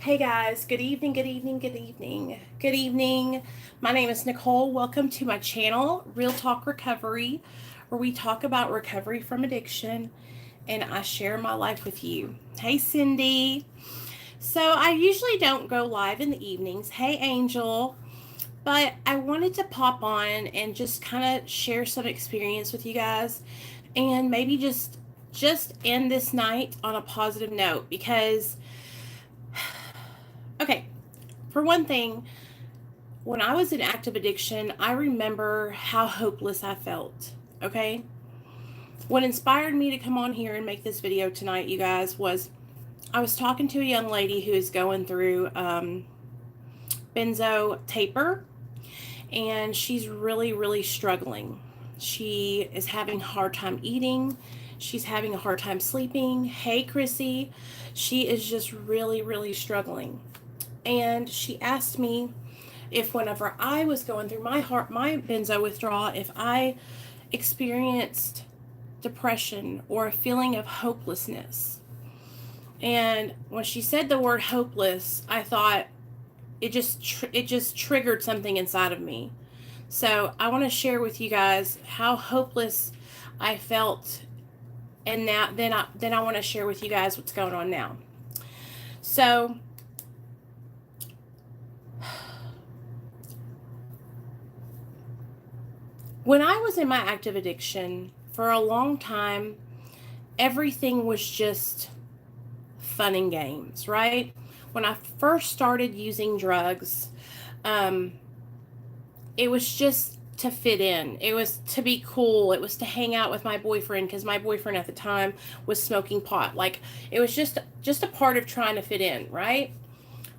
Hey guys, good evening, good evening, good evening, good evening. My name is Nicole. Welcome to my channel, Real Talk Recovery, where we talk about recovery from addiction and I share my life with you. Hey Cindy. So I usually don't go live in the evenings. Hey Angel. But I wanted to pop on and just kind of share some experience with you guys and maybe just end this night on a positive note because okay, for one thing, when I was in active addiction, I remember how hopeless I felt. Okay? What inspired me to come on here and make this video tonight, you guys, was I was talking to a young lady who is going through benzo taper, and she's really, really struggling. She is having a hard time eating. She's having a hard time sleeping. Hey, Krissy. She is just really, really struggling. And she asked me if whenever I was going through my benzo withdrawal, if I experienced depression or a feeling of hopelessness. And when she said the word hopeless, I thought it just triggered something inside of me. So I want to share with you guys how hopeless I felt, and now then I want to share with you guys what's going on now. So when I was in my active addiction, for a long time, everything was just fun and games, right? When I first started using drugs, it was just to fit in. It was to be cool. It was to hang out with my boyfriend because my boyfriend at the time was smoking pot. Like, it was just a part of trying to fit in, right?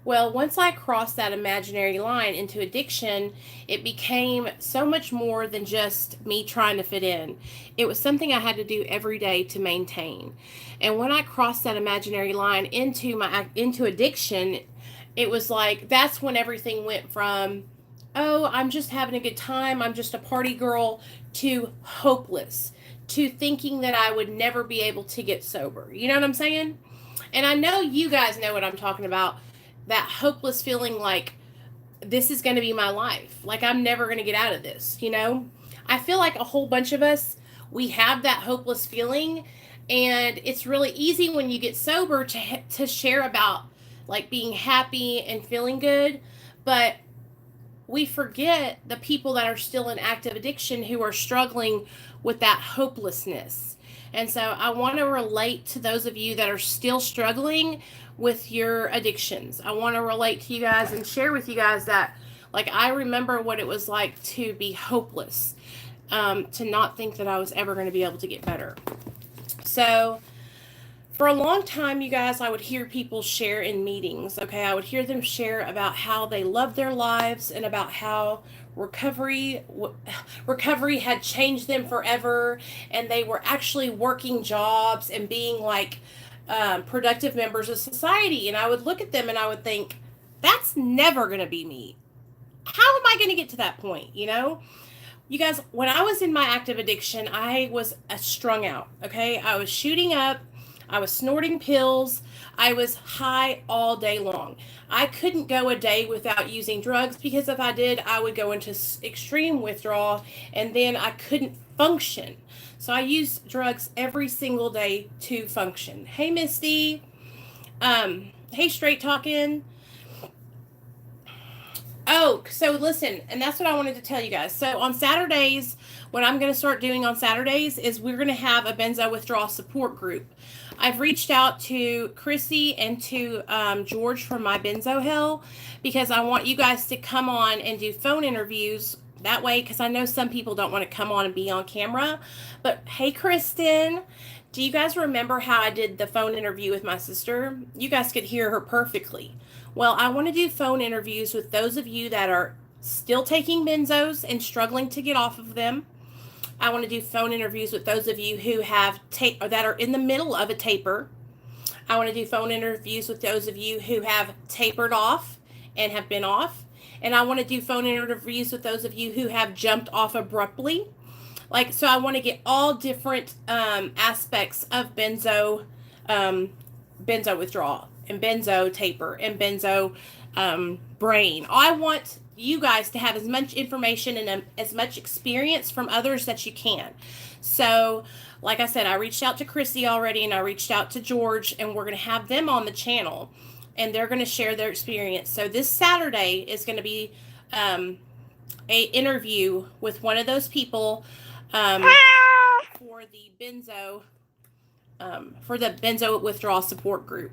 Well, once I crossed that imaginary line into addiction, it became so much more than just me trying to fit in. It was something I had to do every day to maintain. And when I crossed that imaginary line into addiction, it was like that's when everything went from, oh, I'm just having a good time, I'm just a party girl, to hopeless, to thinking that I would never be able to get sober. You know what I'm saying? And I know you guys know what I'm talking about. That hopeless feeling like this is going to be my life. Like I'm never going to get out of this, you know? I feel like a whole bunch of us, we have that hopeless feeling, and it's really easy when you get sober to share about like being happy and feeling good, but we forget the people that are still in active addiction who are struggling with that hopelessness. And so I want to relate to those of you that are still struggling with your addictions. I want to relate to you guys and share with you guys that, like, I remember what it was like to be hopeless, to not think that I was ever going to be able to get better. So for a long time, you guys, I would hear people share in meetings, okay? I would hear them share about how they loved their lives and about how recovery had changed them forever, and they were actually working jobs and being like productive members of society. And I would look at them and I would think, that's never going to be me. How am I going to get to that point, you know? You guys, when I was in my active addiction, I was strung out, okay? I was shooting up. I was snorting pills. I was high all day long. I couldn't go a day without using drugs because if I did, I would go into extreme withdrawal and then I couldn't function. So I used drugs every single day to function. Hey, Misty. Hey, Straight Talking. Oh, so listen, and that's what I wanted to tell you guys. So on Saturdays, what I'm going to start doing on Saturdays is we're going to have a benzo withdrawal support group. I've reached out to Krissy and to George from My Benzo Hell because I want you guys to come on and do phone interviews that way, because I know some people don't want to come on and be on camera. But hey, Kristen, do you guys remember how I did the phone interview with my sister? You guys could hear her perfectly. Well, I want to do phone interviews with those of you that are still taking benzos and struggling to get off of them. I want to do phone interviews with those of you who have that are in the middle of a taper. I want to do phone interviews with those of you who have tapered off and have been off. And I want to do phone interviews with those of you who have jumped off abruptly. Like, so I want to get all different aspects of benzo withdrawal. and benzo taper and benzo brain. I want you guys to have as much information and as much experience from others that you can. So, like I said, I reached out to Krissy already, and I reached out to George, and we're going to have them on the channel, and they're going to share their experience. So this Saturday is going to be a interview with one of those people for the benzo withdrawal support group.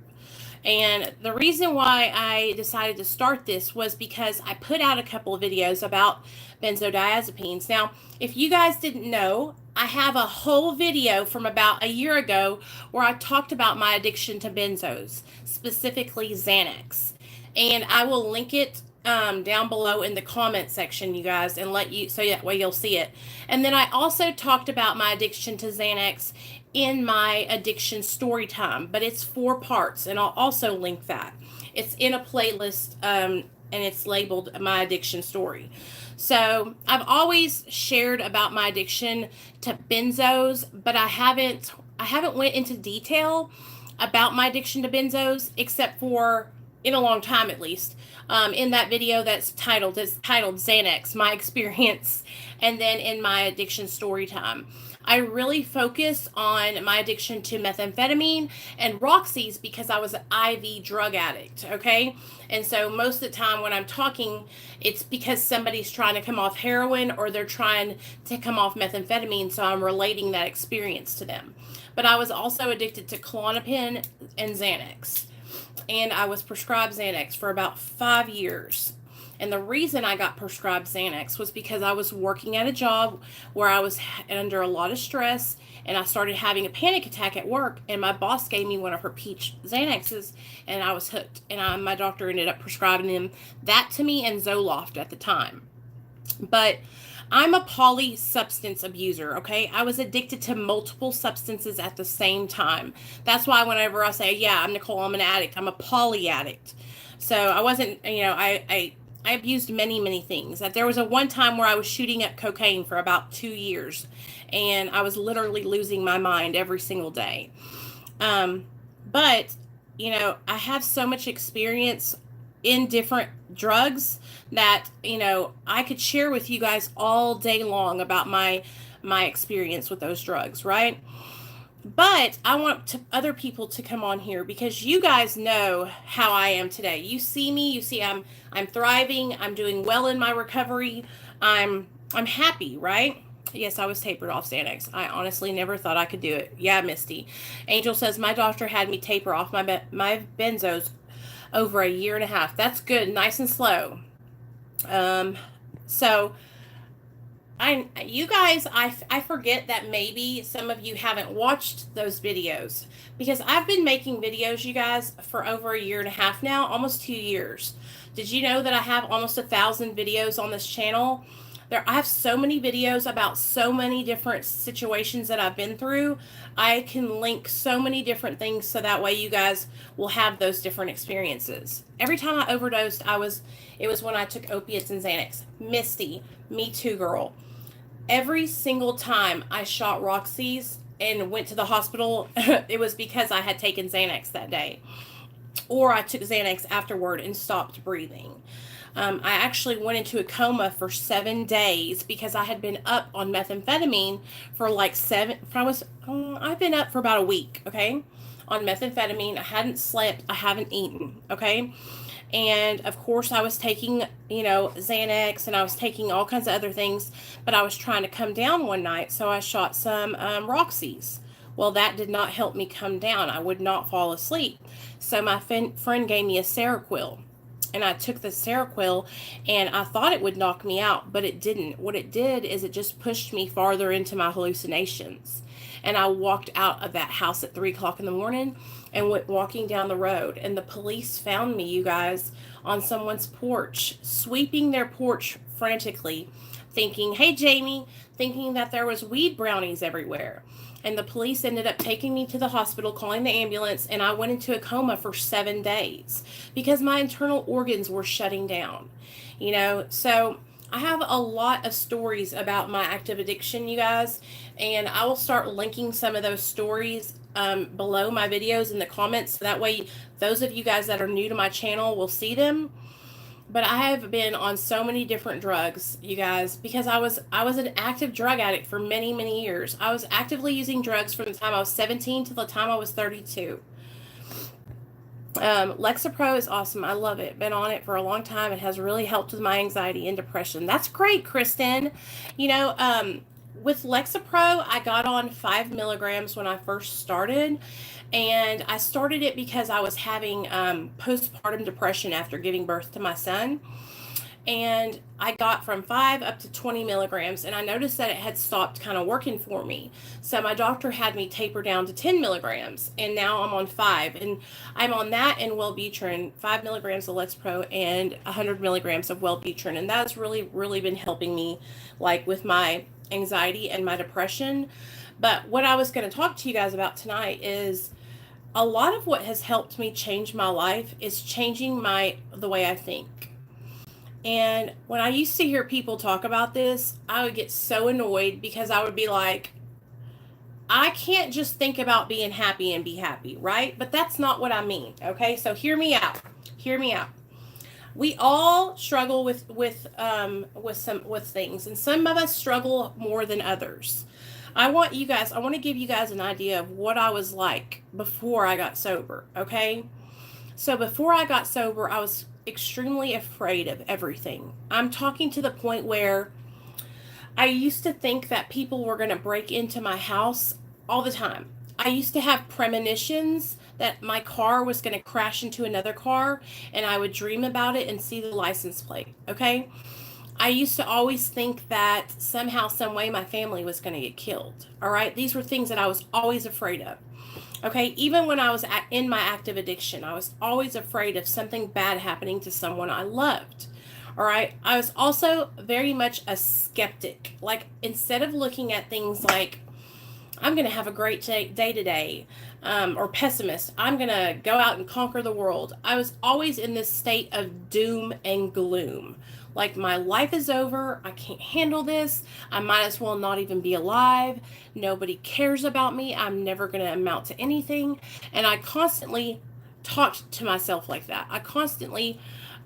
And the reason why I decided to start this was because I put out a couple of videos about benzodiazepines. Now, if you guys didn't know, I have a whole video from about a year ago where I talked about my addiction to benzos, specifically Xanax. And I will link it down below in the comment section, you guys, and so that way you'll see it. And then I also talked about my addiction to Xanax in my addiction story time, but it's 4 parts, and I'll also link that. It's in a playlist, and it's labeled My Addiction Story. So I've always shared about my addiction to benzos, but I haven't went into detail about my addiction to benzos, except for, in a long time at least, in that video that's titled Xanax, My Experience, and then in my addiction story time. I really focus on my addiction to methamphetamine and Roxy's because I was an IV drug addict, okay? And so most of the time when I'm talking, it's because somebody's trying to come off heroin or they're trying to come off methamphetamine, so I'm relating that experience to them. But I was also addicted to Klonopin and Xanax. And I was prescribed Xanax for about 5 years. And the reason I got prescribed Xanax was because I was working at a job where I was under a lot of stress, and I started having a panic attack at work, and my boss gave me one of her peach Xanaxes, and I was hooked. And my doctor ended up prescribing them that to me and Zoloft at the time. But I'm a poly substance abuser, okay? I was addicted to multiple substances at the same time. That's why whenever I say, yeah, I'm Nicole, I'm an addict, I'm a poly addict. So I wasn't, I abused many, many things. There was a one time where I was shooting up cocaine for about 2 years, and I was literally losing my mind every single day. But, I have so much experience in different drugs that, I could share with you guys all day long about my experience with those drugs, right? But I want other people to come on here because you guys know how I am today. You see me, you see I'm thriving, I'm doing well in my recovery. I'm happy, right? Yes, I was tapered off Xanax. I honestly never thought I could do it. Yeah, Misty. Angel says my doctor had me taper off my benzos over a year and a half. That's good, nice and slow. So you guys, I forget that maybe some of you haven't watched those videos because I've been making videos, you guys, for over a year and a half now, almost 2 years. Did you know that I have almost 1,000 videos on this channel? I have so many videos about so many different situations that I've been through. I can link so many different things so that way you guys will have those different experiences. Every time I overdosed, it was when I took opiates and Xanax. Misty, me too, girl. Every single time I shot Roxy's and went to the hospital, it was because I had taken Xanax that day. Or I took Xanax afterward and stopped breathing. I actually went into a coma for 7 days because I had been up on methamphetamine for like I've been up for about a week, okay, on methamphetamine. I hadn't slept, I haven't eaten, okay. And of course I was taking, Xanax, and I was taking all kinds of other things, but I was trying to come down one night, so I shot some Roxy's. Well, that did not help me come down. I would not fall asleep. So my friend gave me a Seroquel, and I took the Seroquel, and I thought it would knock me out, but it didn't. What it did is it just pushed me farther into my hallucinations. And I walked out of that house at 3 o'clock in the morning and went walking down the road. And the police found me, you guys, on someone's porch, sweeping their porch frantically, thinking, hey, Jamie, thinking that there was weed brownies everywhere. And the police ended up taking me to the hospital, calling the ambulance, and I went into a coma for 7 days because my internal organs were shutting down, So I have a lot of stories about my active addiction, you guys, and I will start linking some of those stories below my videos in the comments. So that way, those of you guys that are new to my channel will see them. But I have been on so many different drugs, you guys, because I was an active drug addict for many, many years. I was actively using drugs from the time I was 17 to the time I was 32. Lexapro is awesome. I love it. Been on it for a long time. It has really helped with my anxiety and depression. That's great, Kristen. You know, with Lexapro, I got on 5 milligrams when I first started. And I started it because I was having postpartum depression after giving birth to my son. And I got from 5 up to 20 milligrams, and I noticed that it had stopped kind of working for me. So my doctor had me taper down to 10 milligrams, and now I'm on 5. And I'm on that and Wellbutrin, 5 milligrams of Lexapro and 100 milligrams of Wellbutrin. And that's really, really been helping me, like, with my anxiety and my depression. But what I was going to talk to you guys about tonight is a lot of what has helped me change my life is changing the way I think. And when I used to hear people talk about this, I would get so annoyed because I would be like, I can't just think about being happy and be happy, right? But that's not what I mean, okay? So hear me out. Hear me out. We all struggle with things, and some of us struggle more than others. I want to give you guys an idea of what I was like before I got sober, okay? So before I got sober, I was extremely afraid of everything. I'm talking to the point where I used to think that people were going to break into my house all the time. I used to have premonitions that my car was going to crash into another car, and I would dream about it and see the license plate, okay? I used to always think that somehow, some way, my family was going to get killed, all right? These were things that I was always afraid of. Okay, even when I was in my active addiction, I was always afraid of something bad happening to someone I loved. All right, I was also very much a skeptic. Like, instead of looking at things like, I'm going to have a great day today, or pessimist, I'm going to go out and conquer the world, I was always in this state of doom and gloom. Like, my life is over. I can't handle this. I might as well not even be alive. Nobody cares about me. I'm never going to amount to anything. And I constantly talked to myself like that. I constantly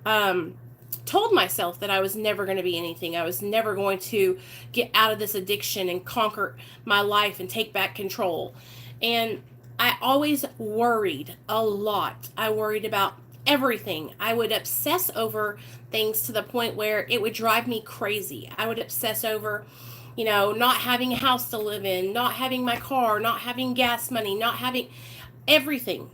told myself that I was never going to be anything. I was never going to get out of this addiction and conquer my life and take back control. And I always worried a lot. I worried about everything. I would obsess over things to the point where it would drive me crazy. I would obsess over, not having a house to live in, not having my car, not having gas money, not having everything.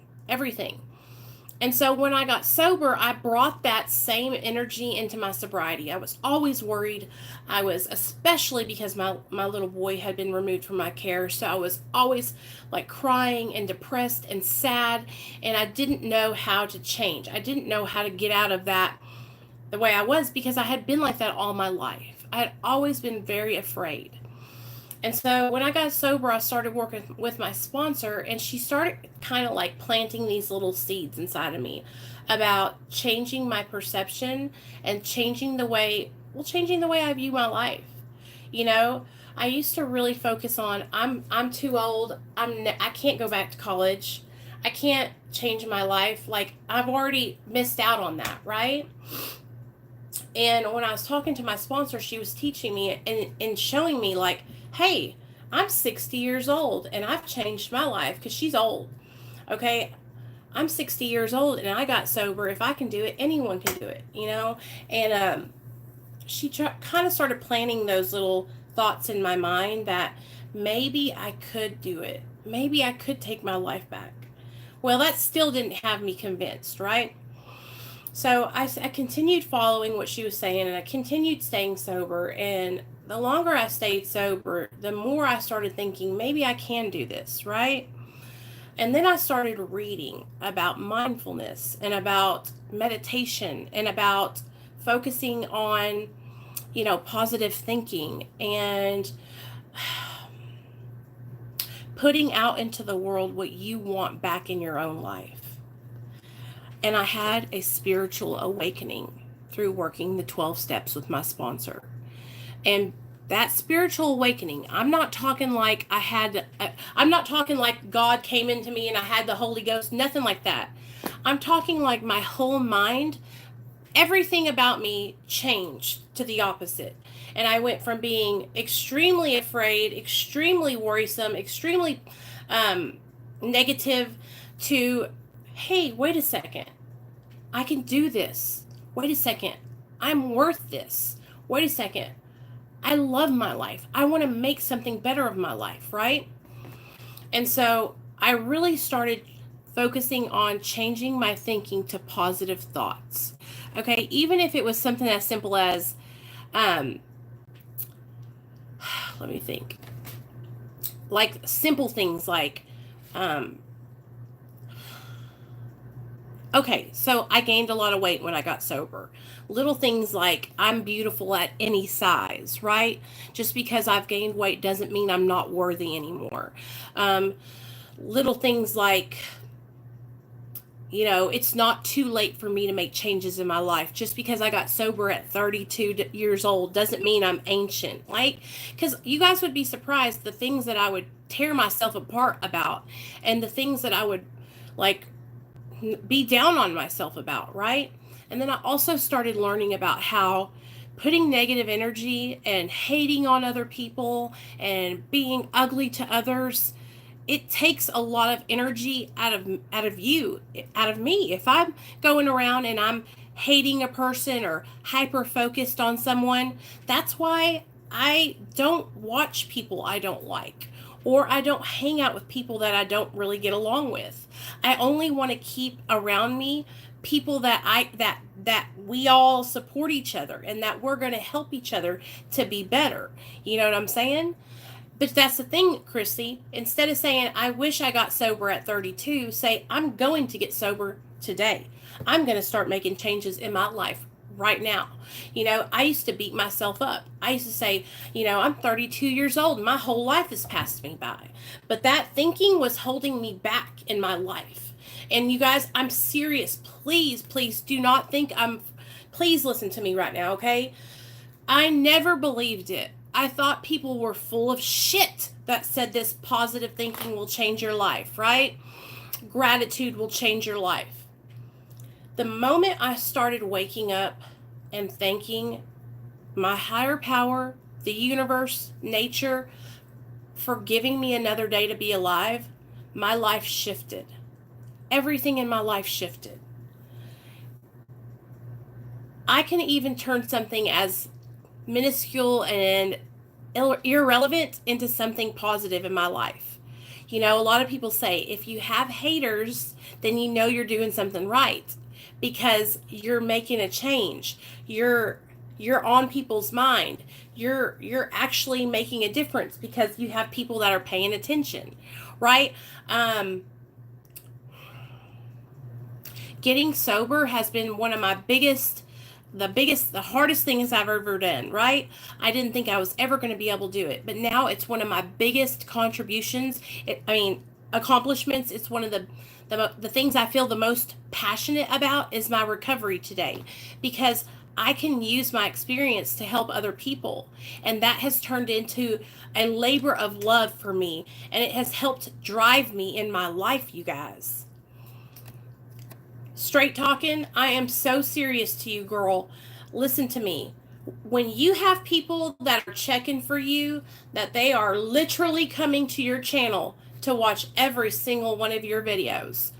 And so when I got sober, I brought that same energy into my sobriety. I was always worried. I was, especially because my little boy had been removed from my care. So I was always like crying and depressed and sad. And I didn't know how to change. I didn't know how to get out of that the way I was, because I had been like that all my life. I had always been very afraid. And so when I got sober, I started working with my sponsor, and she started kind of like planting these little seeds inside of me about changing my perception and changing the way I view my life. I used to really focus on, I'm too old. I can't go back to college. I can't change my life. Like, I've already missed out on that, right? And when I was talking to my sponsor, she was teaching me and showing me, like, hey, I'm 60 years old and I've changed my life, because she's old. Okay, I'm 60 years old and I got sober. If I can do it, anyone can do it, And she kind of started planting those little thoughts in my mind that maybe I could do it. Maybe I could take my life back. Well, that still didn't have me convinced, right? So I continued following what she was saying, and I continued staying sober. And the longer I stayed sober, the more I started thinking, maybe I can do this, right? And then I started reading about mindfulness and about meditation and about focusing on, positive thinking and putting out into the world what you want back in your own life. And I had a spiritual awakening through working the 12 steps with my sponsor. And That spiritual awakening, I'm not talking like I'm not talking like God came into me and I had the Holy Ghost, nothing like that. I'm talking like my whole mind, everything about me changed to the opposite. And I went from being extremely afraid, extremely worrisome, extremely negative to, hey, wait a second. I can do this. Wait a second. I'm worth this. Wait a second. I love my life. I want to make something better of my life, right? And so I really started focusing on changing my thinking to positive thoughts. Okay, even if it was something as simple as, let me think, like simple things like, okay, so I gained a lot of weight when I got sober. Little things like I'm beautiful at any size, right? Just because I've gained weight doesn't mean I'm not worthy anymore. Little things like, it's not too late for me to make changes in my life. Just because I got sober at 32 years old doesn't mean I'm ancient. Like, because you guys would be surprised the things that I would tear myself apart about and the things that I would, like, be down on myself about, right? And then I also started learning about how putting negative energy and hating on other people and being ugly to others, it takes a lot of energy out of me. If I'm going around and I'm hating a person or hyper focused on someone, that's why I don't watch people I don't like, or I don't hang out with people that I don't really get along with. I only want to keep around me people that we all support each other and that we're going to help each other to be better. You know what I'm saying? But that's the thing, Krissy. Instead of saying, I wish I got sober at 32, say, I'm going to get sober today. I'm going to start making changes in my life right now. I used to beat myself up. I used to say, I'm 32 years old. My whole life has passed me by. But that thinking was holding me back in my life. And you guys, I'm serious. Please, please do not think please listen to me right now, okay? I never believed it. I thought people were full of shit that said this positive thinking will change your life, right? Gratitude will change your life. The moment I started waking up and thanking my higher power, the universe, nature, for giving me another day to be alive, my life shifted. Everything in my life shifted. I can even turn something as minuscule and irrelevant into something positive in my life. A lot of people say if you have haters, then you're doing something right because you're making a change. You're on people's mind. You're actually making a difference because you have people that are paying attention, right? Getting sober has been one of my the hardest things I've ever done, right? I didn't think I was ever going to be able to do it, but now it's one of my biggest contributions. Accomplishments. It's one of the things I feel the most passionate about is my recovery today, because I can use my experience to help other people, and that has turned into a labor of love for me, and it has helped drive me in my life, you guys. Straight talking, I am so serious to you, girl. Listen to me. When you have people that are checking for you, that they are literally coming to your channel to watch every single one of your videos,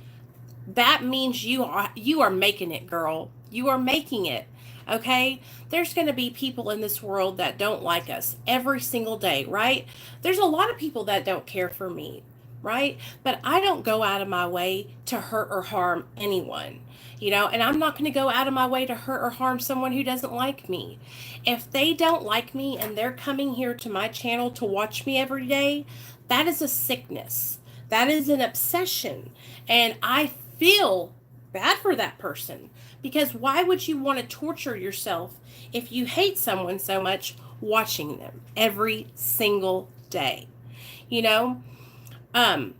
that means you are making it, girl. You are making it. Okay? There's going to be people in this world that don't like us every single day, right? There's a lot of people that don't care for me, right? But I don't go out of my way to hurt or harm anyone, and I'm not going to go out of my way to hurt or harm someone who doesn't like me. If they don't like me and they're coming here to my channel to watch me every day, that is a sickness. That is an obsession. And I feel bad for that person, because why would you want to torture yourself if you hate someone so much watching them every single day?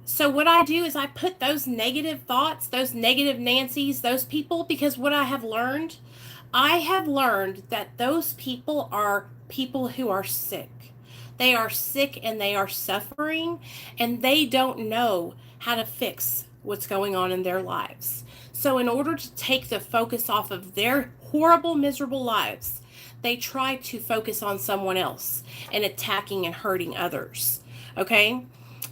So what I do is I put those negative thoughts, those negative Nancys, those people, because what I have learned that those people are people who are sick. They are sick and they are suffering, and they don't know how to fix what's going on in their lives. So in order to take the focus off of their horrible, miserable lives, they try to focus on someone else and attacking and hurting others. Okay?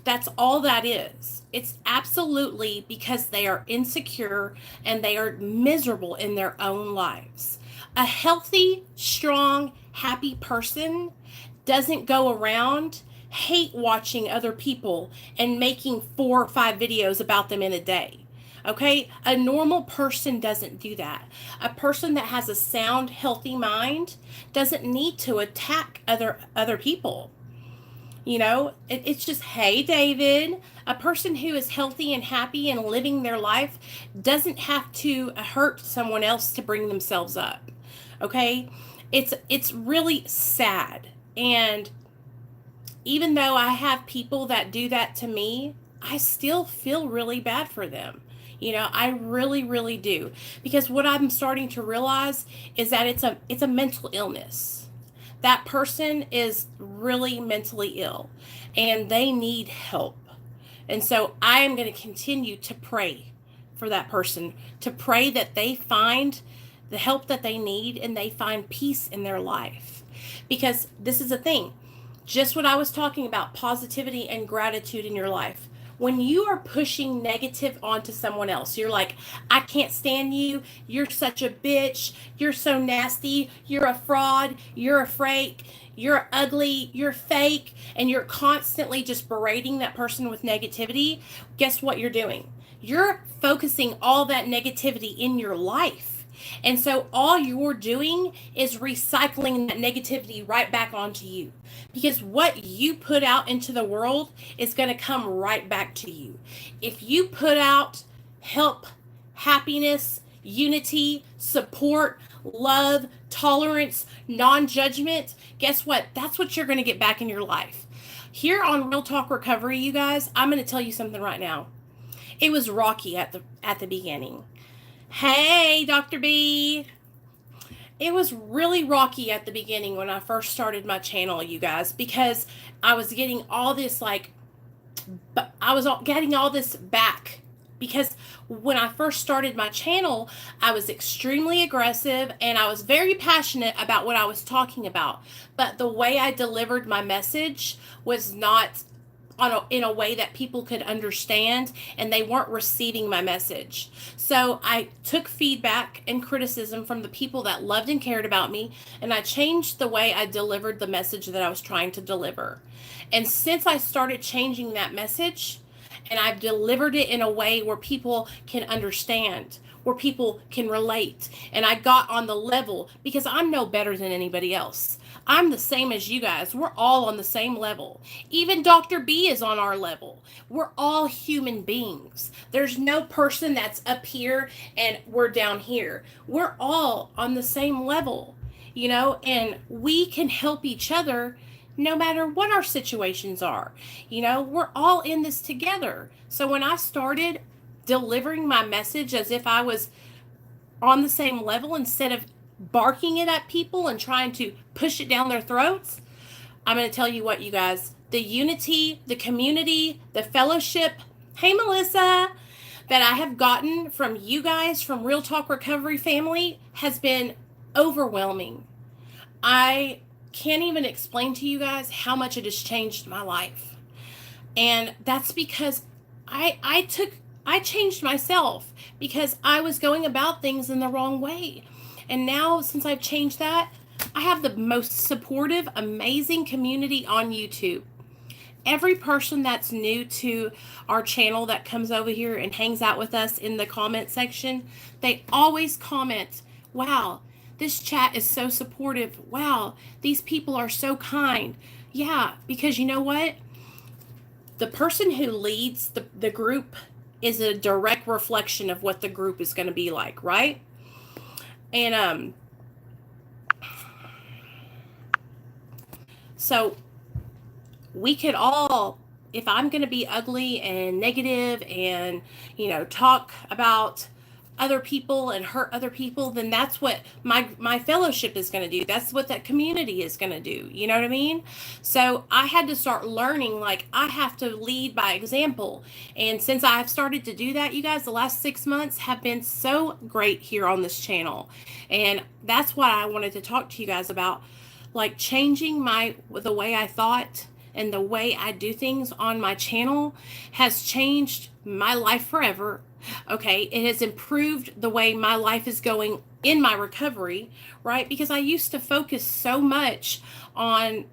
That's all that is. It's absolutely because they are insecure and they are miserable in their own lives. A healthy, strong, happy person doesn't go around hate watching other people and making 4 or 5 videos about them in a day. Okay? A normal person doesn't do that. A person that has a sound, healthy mind doesn't need to attack other people. You know, it's just, hey, David, a person who is healthy and happy and living their life doesn't have to hurt someone else to bring themselves up. Okay? It's really sad. And even though I have people that do that to me, I still feel really bad for them. You know, I really, really do. Because what I'm starting to realize is that it's a mental illness. That person is really mentally ill and they need help. And so I am going to continue to pray for that person, to pray that they find the help that they need and they find peace in their life. Because this is the thing, just what I was talking about, positivity and gratitude in your life. When you are pushing negative onto someone else, you're like, I can't stand you. You're such a bitch. You're so nasty. You're a fraud. You're a fake. You're ugly. You're fake. And you're constantly just berating that person with negativity. Guess what you're doing? You're focusing all that negativity in your life. And so all you're doing is recycling that negativity right back onto you. Because what you put out into the world is going to come right back to you. If you put out help, happiness, unity, support, love, tolerance, non-judgment, guess what? That's what you're going to get back in your life. Here on Real Talk Recovery, you guys, I'm going to tell you something right now. It was rocky at the beginning. Hey, Dr. B. It was really rocky at the beginning when I first started my channel, you guys, because I was getting all this getting all this back. Because when I first started my channel, I was extremely aggressive and I was very passionate about what I was talking about. But the way I delivered my message was not in a way that people could understand, and they weren't receiving my message. So I took feedback and criticism from the people that loved and cared about me, and I changed the way I delivered the message that I was trying to deliver. And since I started changing that message, and I've delivered it in a way where people can understand, where people can relate, and I got on the level, because I'm no better than anybody else. I'm the same as you guys. We're all on the same level. Even Dr. B is on our level. We're all human beings. There's no person that's up here and we're down here. We're all on the same level, you know, and we can help each other no matter what our situations are. You know, we're all in this together. So when I started delivering my message as if I was on the same level instead of barking it at people and trying to push it down their throats, I'm going to tell you what, you guys, the unity, the community, the fellowship, hey Melissa, that I have gotten from you guys, from Real Talk Recovery family, has been overwhelming. I can't even explain to you guys how much it has changed my life. And that's because I changed myself, because I was going about things in the wrong way. And now, since I've changed that, I have the most supportive, amazing community on YouTube. Every person that's new to our channel that comes over here and hangs out with us in the comment section, they always comment, wow, this chat is so supportive. Wow, these people are so kind. Yeah, because you know what? The person who leads the group is a direct reflection of what the group is going to be like, right? And so we could all, if I'm going to be ugly and negative and, you know, talk about other people and hurt other people, then that's what my fellowship is going to do. That's what that community is going to do. You know what I mean? So I had to start learning, like, I have to lead by example. And since I've started to do that, you guys, the last 6 months have been so great here on this channel. And that's what I wanted to talk to you guys about, like changing the way I thought and the way I do things on my channel has changed my life forever. Okay, it has improved the way my life is going in my recovery, right? Because I used to focus so much on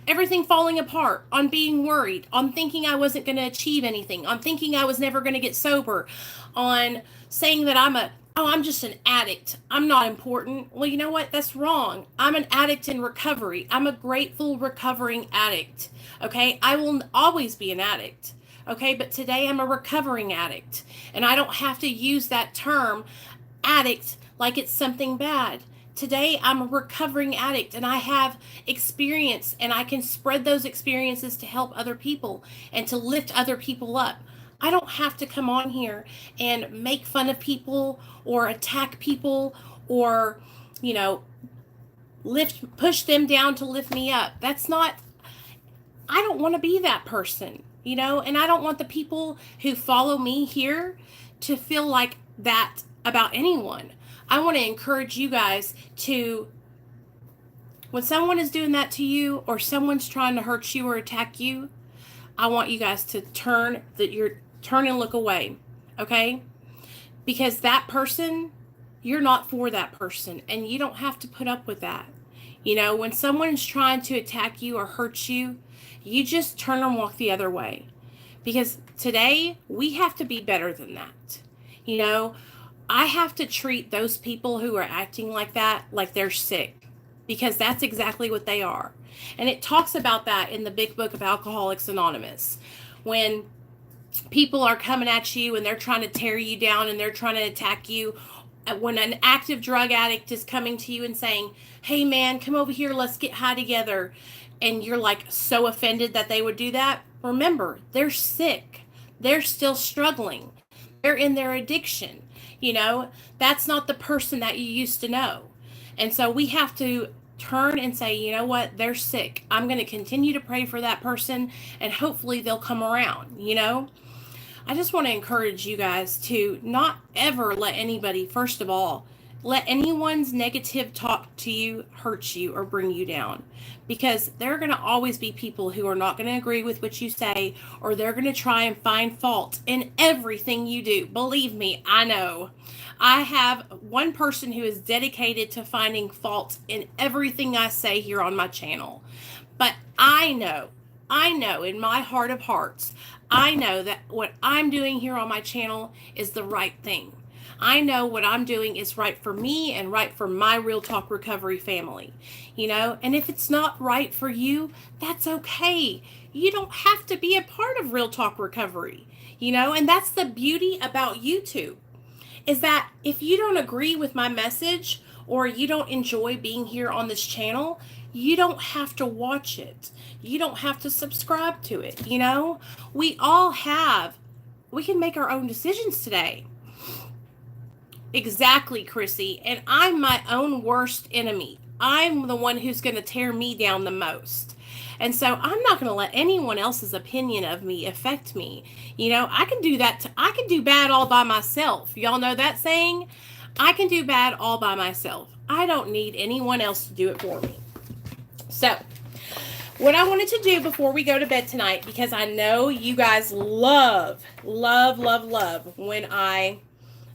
everything falling apart, on being worried, on thinking I wasn't going to achieve anything, on thinking I was never going to get sober, on saying that I'm just an addict. I'm not important. Well, you know what? That's wrong. I'm an addict in recovery. I'm a grateful recovering addict. Okay, I will always be an addict. Okay, but today I'm a recovering addict, and I don't have to use that term addict like it's something bad. Today I'm a recovering addict, and I have experience, and I can spread those experiences to help other people and to lift other people up. I don't have to come on here and make fun of people or attack people or, push them down to lift me up. I don't want to be that person, and I don't want the people who follow me here to feel like that about anyone. I want to encourage you guys to, when someone is doing that to you or someone's trying to hurt you or attack you, I want you guys to turn and look away, okay? Because that person, you're not for that person, and you don't have to put up with that. When someone's trying to attack you or hurt you, you just turn and walk the other way. Because today, we have to be better than that. I have to treat those people who are acting like that like they're sick, because that's exactly what they are. And it talks about that in the big book of Alcoholics Anonymous. When people are coming at you and they're trying to tear you down and they're trying to attack you, when an active drug addict is coming to you and saying, hey man, come over here, let's get high together, and you're like so offended that they would do that, remember, they're sick. They're still struggling. They're in their addiction. That's not the person that you used to know. And so we have to turn and say, you know what, they're sick. I'm going to continue to pray for that person, and hopefully they'll come around. I just want to encourage you guys to not ever let anybody, first of all, let anyone's negative talk to you hurt you or bring you down, because there are going to always be people who are not going to agree with what you say, or they're going to try and find fault in everything you do. Believe me, I know. I have one person who is dedicated to finding fault in everything I say here on my channel. But I know in my heart of hearts, I know that what I'm doing here on my channel is the right thing. I know what I'm doing is right for me and right for my Real Talk Recovery family, and if it's not right for you, that's okay. You don't have to be a part of Real Talk Recovery, and that's the beauty about YouTube, is that if you don't agree with my message or you don't enjoy being here on this channel, you don't have to watch it. You don't have to subscribe to it, We can make our own decisions today. Exactly, Krissy. And I'm my own worst enemy. I'm the one who's going to tear me down the most. And so I'm not going to let anyone else's opinion of me affect me. I can do that. I can do bad all by myself. Y'all know that saying? I can do bad all by myself. I don't need anyone else to do it for me. So, what I wanted to do before we go to bed tonight, because I know you guys love when I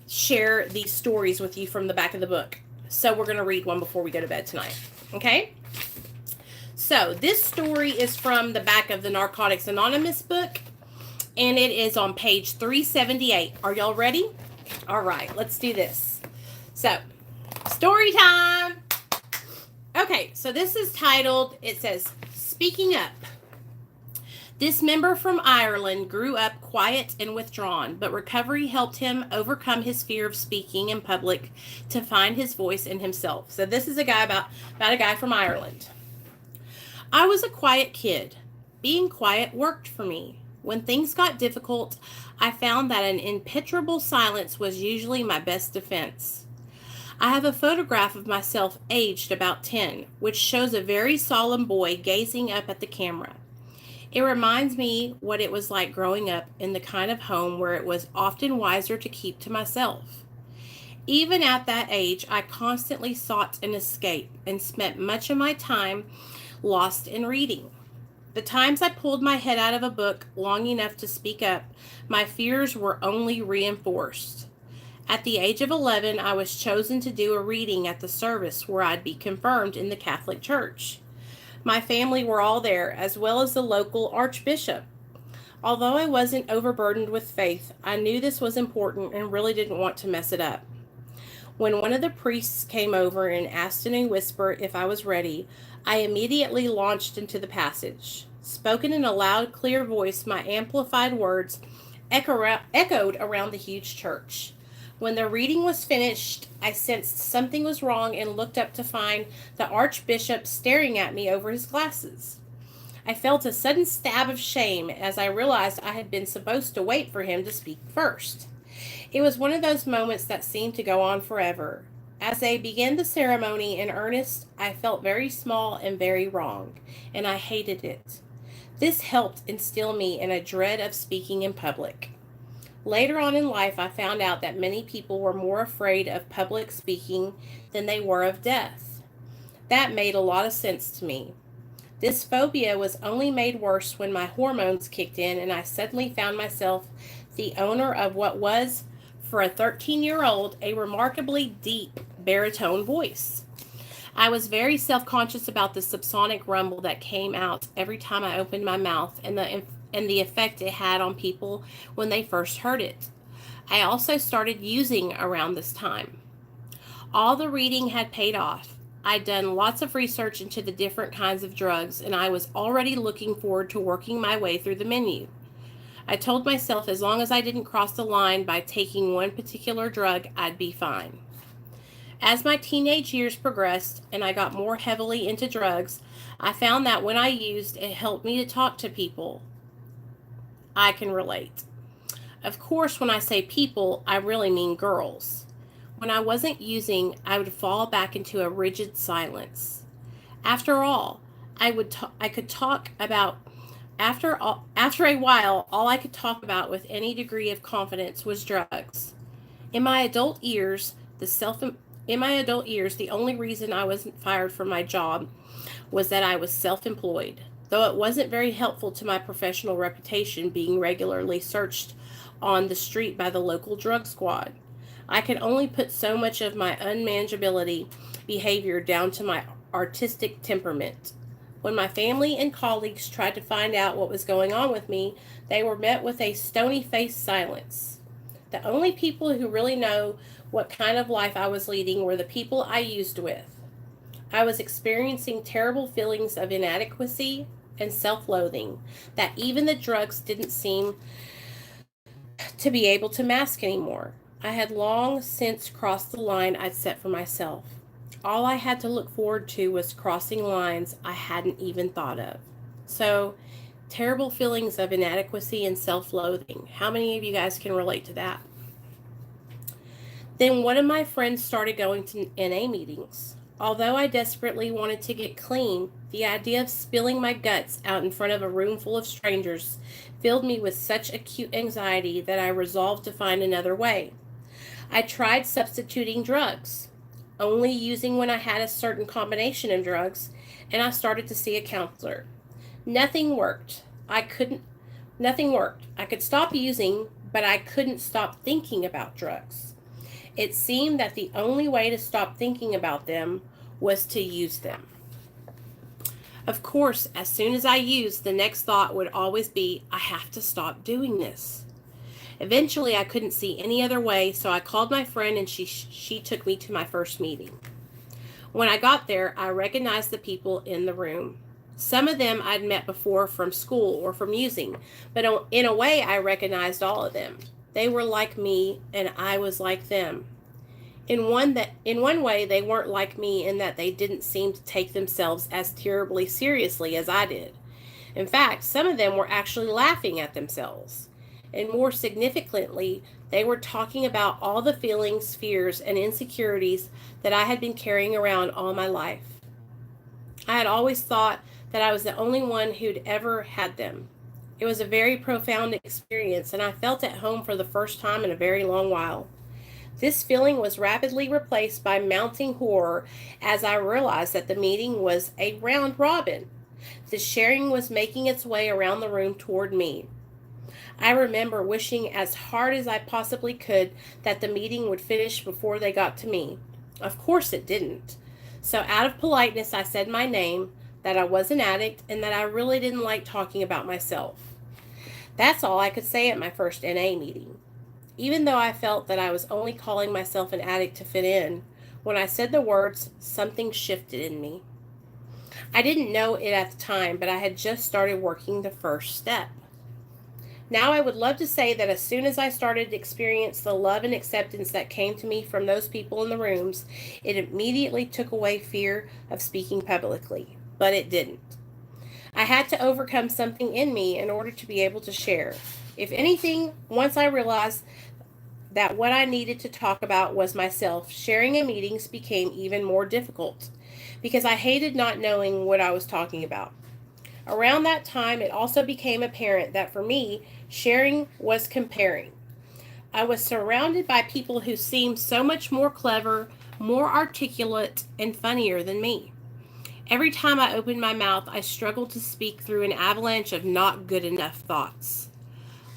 share these stories with you from the back of the book. So we're going to read one before we go to bed tonight. Okay? So this story is from the back of the Narcotics Anonymous book, and it is on page 378. Are y'all ready? All right, let's do this. So, story time. Okay, so this is titled, it says, Speaking Up. This member from Ireland grew up quiet and withdrawn, but recovery helped him overcome his fear of speaking in public to find his voice in himself. So this is a guy about a guy from Ireland. I was a quiet kid. Being quiet worked for me. When things got difficult, I found that an impenetrable silence was usually my best defense. I have a photograph of myself aged about 10, which shows a very solemn boy gazing up at the camera. It reminds me what it was like growing up in the kind of home where it was often wiser to keep to myself. Even at that age, I constantly sought an escape and spent much of my time lost in reading. The times I pulled my head out of a book long enough to speak up, my fears were only reinforced. At the age of 11, I was chosen to do a reading at the service where I'd be confirmed in the Catholic Church. My family were all there, as well as the local archbishop. Although I wasn't overburdened with faith, I knew this was important and really didn't want to mess it up. When one of the priests came over and asked in a whisper if I was ready, I immediately launched into the passage. Spoken in a loud, clear voice, my amplified words echoed around the huge church. When the reading was finished, I sensed something was wrong and looked up to find the archbishop staring at me over his glasses. I felt a sudden stab of shame as I realized I had been supposed to wait for him to speak first. It was one of those moments that seemed to go on forever. As they began the ceremony in earnest, I felt very small and very wrong, and I hated it. This helped instill me in a dread of speaking in public. Later on in life, I found out that many people were more afraid of public speaking than they were of death. That made a lot of sense to me. This phobia was only made worse when my hormones kicked in and I suddenly found myself the owner of what was, for a 13-year-old, a remarkably deep baritone voice. I was very self-conscious about the subsonic rumble that came out every time I opened my mouth and the effect it had on people when they first heard it. I also started using around this time. All the reading had paid off. I'd done lots of research into the different kinds of drugs, and I was already looking forward to working my way through the menu. I told myself as long as I didn't cross the line by taking one particular drug, I'd be fine. As my teenage years progressed and I got more heavily into drugs, I found that when I used, it helped me to talk to people. I can relate. Of course, when I say people, I really mean girls. When I wasn't using, I would fall back into a rigid silence. After all, I could talk about after a while, all I could talk about with any degree of confidence was drugs. In my adult years, the only reason I wasn't fired from my job was that I was self-employed, though it wasn't very helpful to my professional reputation being regularly searched on the street by the local drug squad. I could only put so much of my unmanageability behavior down to my artistic temperament. When my family and colleagues tried to find out what was going on with me, they were met with a stony-faced silence. The only people who really know what kind of life I was leading were the people I used with. I was experiencing terrible feelings of inadequacy and self-loathing that even the drugs didn't seem to be able to mask anymore. I had long since crossed the line I'd set for myself. All I had to look forward to was crossing lines I hadn't even thought of. So, terrible feelings of inadequacy and self-loathing. How many of you guys can relate to that? Then one of my friends started going to NA meetings. Although I desperately wanted to get clean, the idea of spilling my guts out in front of a room full of strangers filled me with such acute anxiety that I resolved to find another way. I tried substituting drugs, only using when I had a certain combination of drugs, and I started to see a counselor. Nothing worked. Nothing worked. I could stop using, but I couldn't stop thinking about drugs. It seemed that the only way to stop thinking about them was to use them. Of course, as soon as I used, the next thought would always be, I have to stop doing this. Eventually, I couldn't see any other way, so I called my friend and she took me to my first meeting. When I got there, I recognized the people in the room. Some of them I'd met before from school or from using, but in a way I recognized all of them. They were like me and I was like them. In one way, they weren't like me in that they didn't seem to take themselves as terribly seriously as I did. In fact, some of them were actually laughing at themselves. And more significantly, they were talking about all the feelings, fears, and insecurities that I had been carrying around all my life. I had always thought that I was the only one who'd ever had them. It was a very profound experience, and I felt at home for the first time in a very long while. This feeling was rapidly replaced by mounting horror as I realized that the meeting was a round robin. The sharing was making its way around the room toward me. I remember wishing as hard as I possibly could that the meeting would finish before they got to me. Of course it didn't. So, out of politeness, I said my name, that I was an addict, and that I really didn't like talking about myself. That's all I could say at my first NA meeting. Even though I felt that I was only calling myself an addict to fit in, when I said the words, something shifted in me. I didn't know it at the time, but I had just started working the first step. Now I would love to say that as soon as I started to experience the love and acceptance that came to me from those people in the rooms, it immediately took away fear of speaking publicly, but it didn't. I had to overcome something in me in order to be able to share. If anything, once I realized that what I needed to talk about was myself, sharing in meetings became even more difficult because I hated not knowing what I was talking about. Around that time, it also became apparent that for me, sharing was comparing. I was surrounded by people who seemed so much more clever, more articulate, and funnier than me. Every time I opened my mouth, I struggled to speak through an avalanche of not good enough thoughts.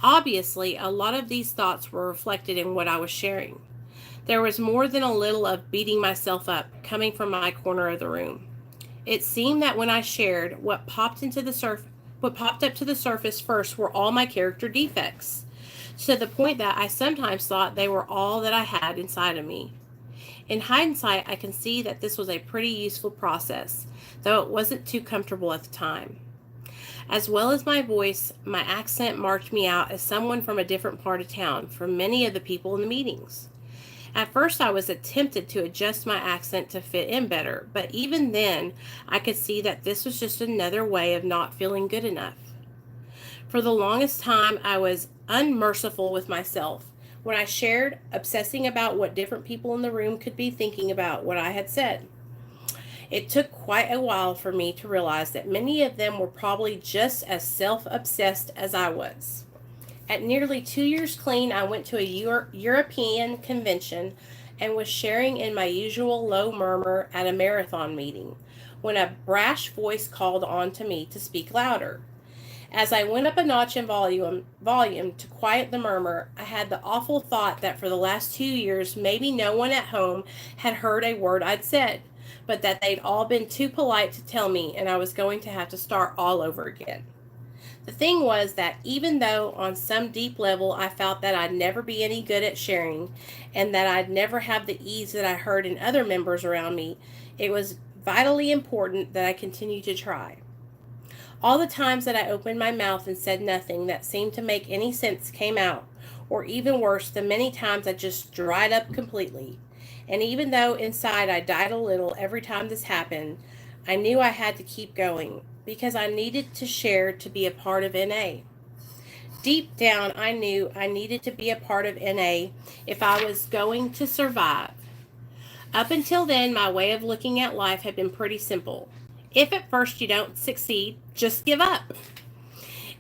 Obviously, a lot of these thoughts were reflected in what I was sharing. There was more than a little of beating myself up coming from my corner of the room. It seemed that when I shared, what popped up to the surface first were all my character defects, to the point that I sometimes thought they were all that I had inside of me. In hindsight, I can see that this was a pretty useful process, though it wasn't too comfortable at the time. As well as my voice, my accent marked me out as someone from a different part of town from many of the people in the meetings. At first, I was tempted to adjust my accent to fit in better, but even then, I could see that this was just another way of not feeling good enough. For the longest time, I was unmerciful with myself when I shared, obsessing about what different people in the room could be thinking about what I had said. It took quite a while for me to realize that many of them were probably just as self-obsessed as I was. At nearly 2 years clean, I went to a European convention and was sharing in my usual low murmur at a marathon meeting when a brash voice called on to me to speak louder. As I went up a notch in volume to quiet the murmur, I had the awful thought that for the last 2 years, maybe no one at home had heard a word I'd said, but that they'd all been too polite to tell me, and I was going to have to start all over again. The thing was that even though on some deep level I felt that I'd never be any good at sharing and that I'd never have the ease that I heard in other members around me, it was vitally important that I continue to try. All the times that I opened my mouth and said nothing that seemed to make any sense came out, or even worse, the many times I just dried up completely. And even though inside I died a little every time this happened, I knew I had to keep going because I needed to share to be a part of NA. Deep down, I knew I needed to be a part of NA if I was going to survive. Up until then, my way of looking at life had been pretty simple. If at first you don't succeed, just give up.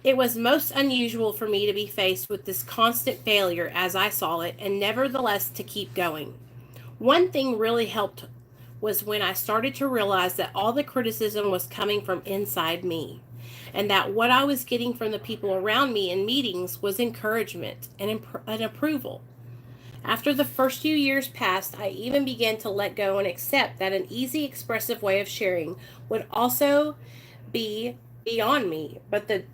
It was most unusual for me to be faced with this constant failure as I saw it, and nevertheless to keep going. One thing really helped was when I started to realize that all the criticism was coming from inside me, and that what I was getting from the people around me in meetings was encouragement and approval. After the first few years passed, I even began to let go and accept that an easy, expressive way of sharing would also be beyond me, but that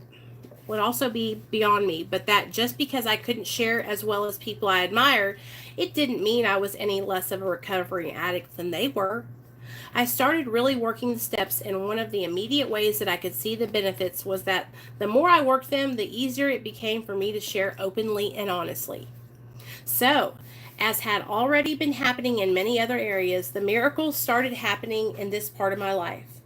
just because I couldn't share as well as people I admire, it didn't mean I was any less of a recovering addict than they were. I started really working the steps, and one of the immediate ways that I could see the benefits was that the more I worked them, the easier it became for me to share openly and honestly. So, as had already been happening in many other areas, the miracles started happening in this part of my life.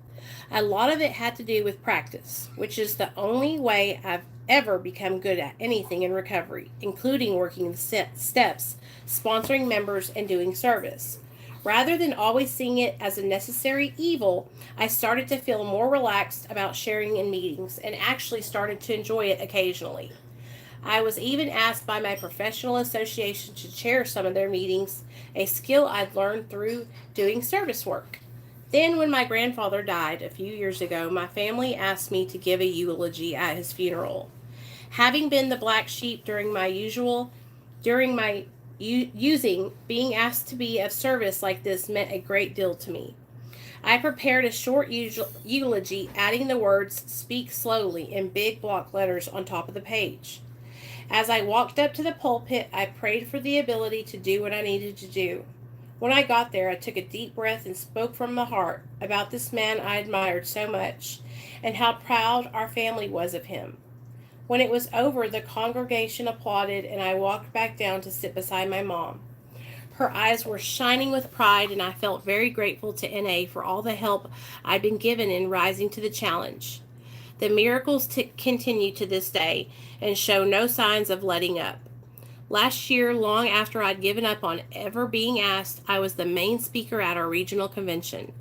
A lot of it had to do with practice, which is the only way I've ever become good at anything in recovery, including working the steps, sponsoring members, and doing service. Rather than always seeing it as a necessary evil, I started to feel more relaxed about sharing in meetings and actually started to enjoy it occasionally. I was even asked by my professional association to chair some of their meetings, a skill I'd learned through doing service work. Then, when my grandfather died a few years ago, my family asked me to give a eulogy at his funeral. Having been the black sheep during my using, being asked to be of service like this meant a great deal to me. I prepared a short eulogy, adding the words "Speak slowly" in big block letters on top of the page. As I walked up to the pulpit, I prayed for the ability to do what I needed to do. When I got there, I took a deep breath and spoke from the heart about this man I admired so much and how proud our family was of him. When it was over, the congregation applauded, and I walked back down to sit beside my mom. Her eyes were shining with pride, and I felt very grateful to NA for all the help I'd been given in rising to the challenge. The miracles continue to this day and show no signs of letting up. Last year, long after I'd given up on ever being asked, I was the main speaker at our regional convention.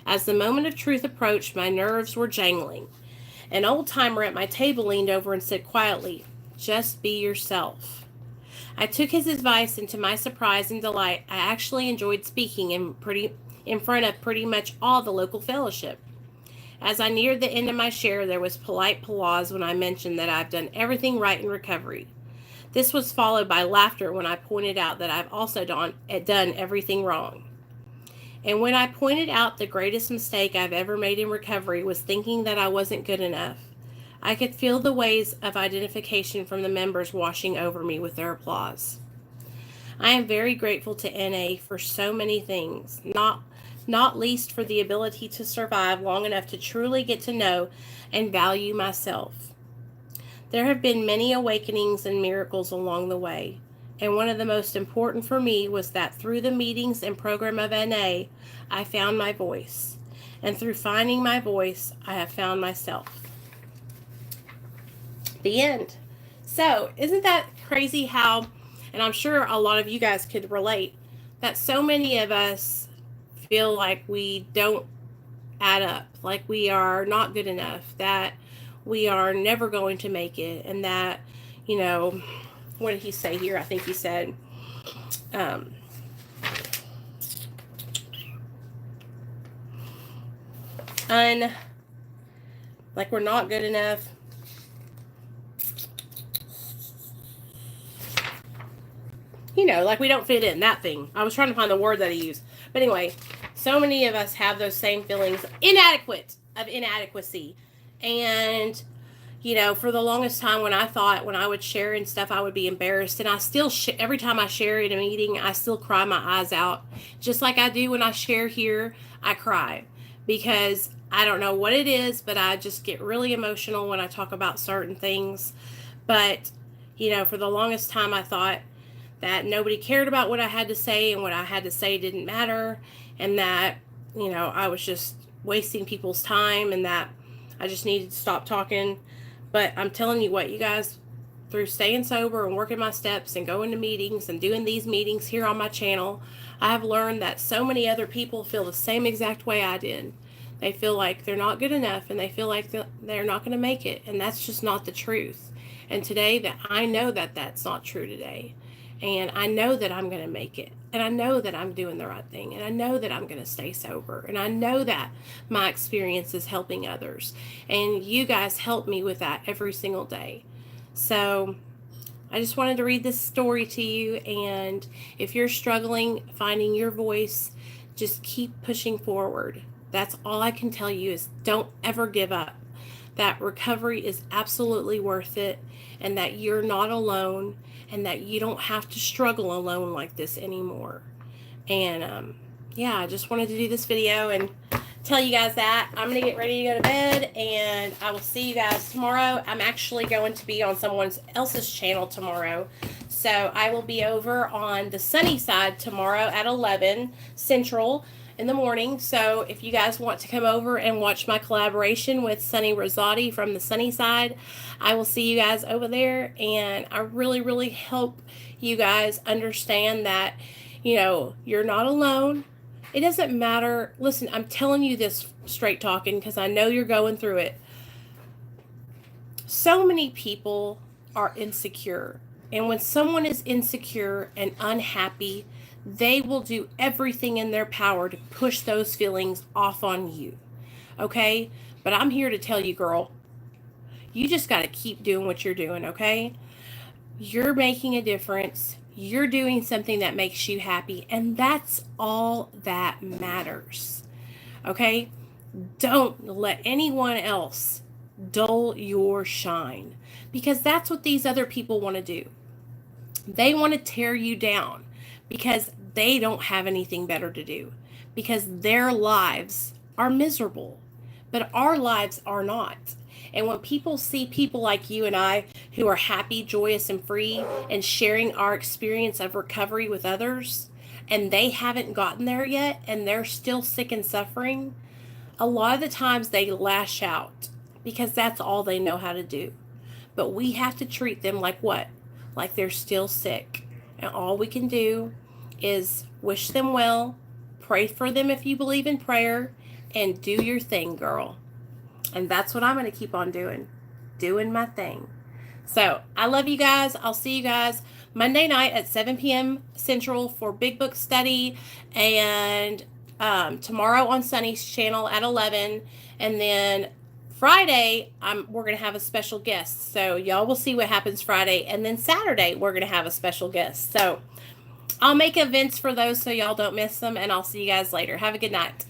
As the moment of truth approached, my nerves were jangling. An old-timer at my table leaned over and said quietly, "Just be yourself." I took his advice, and to my surprise and delight, I actually enjoyed speaking in front of pretty much all the local fellowship. As I neared the end of my share, there was polite applause when I mentioned that I've done everything right in recovery. This was followed by laughter when I pointed out that I've also done everything wrong. And when I pointed out the greatest mistake I've ever made in recovery was thinking that I wasn't good enough, I could feel the waves of identification from the members washing over me with their applause. I am very grateful to NA for so many things, not least for the ability to survive long enough to truly get to know and value myself. There have been many awakenings and miracles along the way, and one of the most important for me was that through the meetings and program of NA, I found my voice. And through finding my voice, I have found myself. The end. So, isn't that crazy how, and I'm sure a lot of you guys could relate, that so many of us feel like we don't add up, like we are not good enough, that we are never going to make it, and that, what did he say here? I think he said, like we're not good enough. Like we don't fit in, that thing. I was trying to find the word that he used. But anyway, so many of us have those same feelings of inadequacy. And, for the longest time when I would share and stuff, I would be embarrassed. And I still, every time I share in a meeting, I still cry my eyes out. Just like I do when I share here, I cry. Because I don't know what it is, but I just get really emotional when I talk about certain things. But, for the longest time, I thought that nobody cared about what I had to say, and what I had to say didn't matter, and that, I was just wasting people's time, and that I just needed to stop talking. But I'm telling you what, you guys, through staying sober and working my steps and going to meetings and doing these meetings here on my channel, I have learned that so many other people feel the same exact way I did. They feel like they're not good enough, and they feel like they're not going to make it, and that's just not the truth. And today, that I know that that's not true today. And I know that I'm going to make it. And I know that I'm doing the right thing. And I know that I'm going to stay sober. And I know that my experience is helping others. And you guys help me with that every single day. So I just wanted to read this story to you. And if you're struggling finding your voice, just keep pushing forward. That's all I can tell you, is don't ever give up. That recovery is absolutely worth it. And that you're not alone. And that you don't have to struggle alone like this anymore. And I just wanted to do this video and tell you guys that. I'm going to get ready to go to bed, and I will see you guys tomorrow. I'm actually going to be on someone else's channel tomorrow. So I will be over on the sunny side tomorrow at 11 Central. in the morning. So if you guys want to come over and watch my collaboration with Sunny Rosati from the Sunny Side, I will see you guys over there. And I really, really hope you guys understand that, you're not alone. It doesn't matter. Listen, I'm telling you this straight talking because I know you're going through it. So many people are insecure. And when someone is insecure and unhappy, they will do everything in their power to push those feelings off on you. Okay? But I'm here to tell you, girl, you just got to keep doing what you're doing, okay? You're making a difference. You're doing something that makes you happy, and that's all that matters. Okay? Don't let anyone else dull your shine, because that's what these other people want to do. They want to tear you down because they don't have anything better to do, because their lives are miserable, but our lives are not. And when people see people like you and I who are happy, joyous, and free and sharing our experience of recovery with others, and they haven't gotten there yet and they're still sick and suffering, a lot of the times they lash out because that's all they know how to do. But we have to treat them like what? Like they're still sick. And all we can do is wish them well, pray for them if you believe in prayer, and do your thing, girl. And that's what I'm going to keep on doing my thing. So I love you guys. I'll see you guys Monday night at 7 p.m. Central for Big Book Study, and tomorrow on Sunny's channel at 11. And then Friday, we're going to have a special guest. So y'all will see what happens Friday. And then Saturday, we're going to have a special guest. So I'll make events for those so y'all don't miss them. And I'll see you guys later. Have a good night.